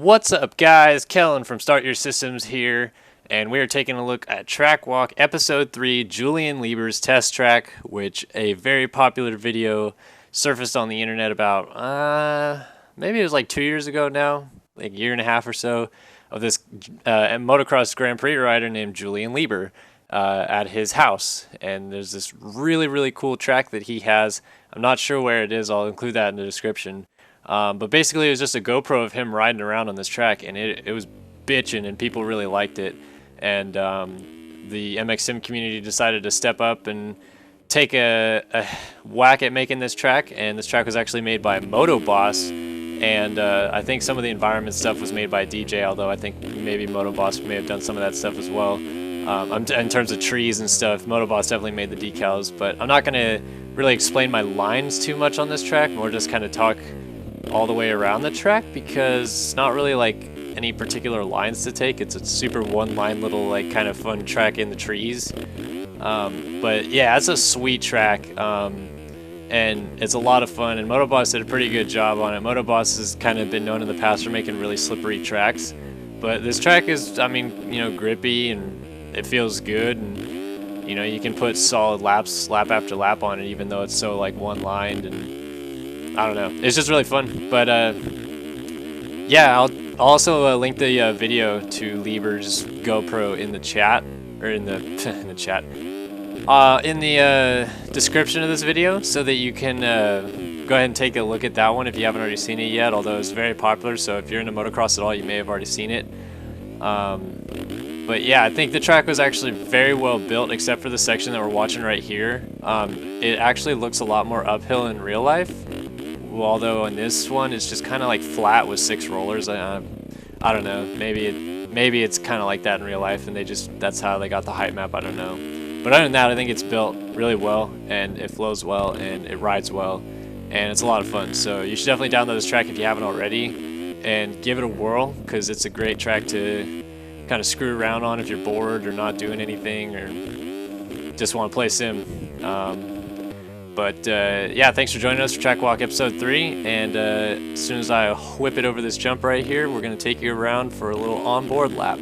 What's up, guys? Kellen from Start Your Systems here, and we are taking a look at Track Walk Episode 3, Julien Lieber's test track, which a very popular video surfaced on the internet about, maybe it was like 2 years ago now, like a year and a half or so, of this motocross Grand Prix rider named Julien Lieber at his house. And there's this really cool track that he has. I'm not sure where it is. I'll include that in the description. But basically, it was just a GoPro of him riding around on this track, and it was bitching, and people really liked it. And the MX Sim community decided to step up and take a whack at making this track. And this track was actually made by Moto Boss, and I think some of the environment stuff was made by DJ, although I think maybe Moto Boss may have done some of that stuff as well. In terms of trees and stuff, Moto Boss definitely made the decals, but I'm not going to really explain my lines too much on this track, more just kind of talk all the way around the track, because it's not really like any particular lines to take. It's a super one-line little like kind of fun track in the trees. But yeah, it's a sweet track, and it's a lot of fun, and Motoboss did a pretty good job on it. Motoboss has kind of been known in the past for making really slippery tracks, but this track is, I mean, you know, grippy, and it feels good, and you know, you can put solid laps, lap after lap on it, even though it's so like one-lined, and I don't know. It's just really fun. But yeah, I'll also link the video to Lieber's GoPro in the chat, or in the in the chat, in the description of this video, so that you can go ahead and take a look at that one if you haven't already seen it yet. Although it's very popular, so if you're into motocross at all, you may have already seen it. But yeah, I think the track was actually very well built, except for the section that we're watching right here. It actually looks a lot more uphill in real life. Although on this one it's just kind of like flat with 6 rollers. I don't know, maybe it's kind of like that in real life, and that's how they got the height map. I don't know, but other than that, I think it's built really well, and it flows well, and it rides well, and it's a lot of fun. So you should definitely download this track if you haven't already, and give it a whirl, because it's a great track to kind of screw around on if you're bored or not doing anything, or just want to play sim. But yeah, thanks for joining us for Track Walk Episode 3, and as soon as I whip it over this jump right here, we're going to take you around for a little onboard lap.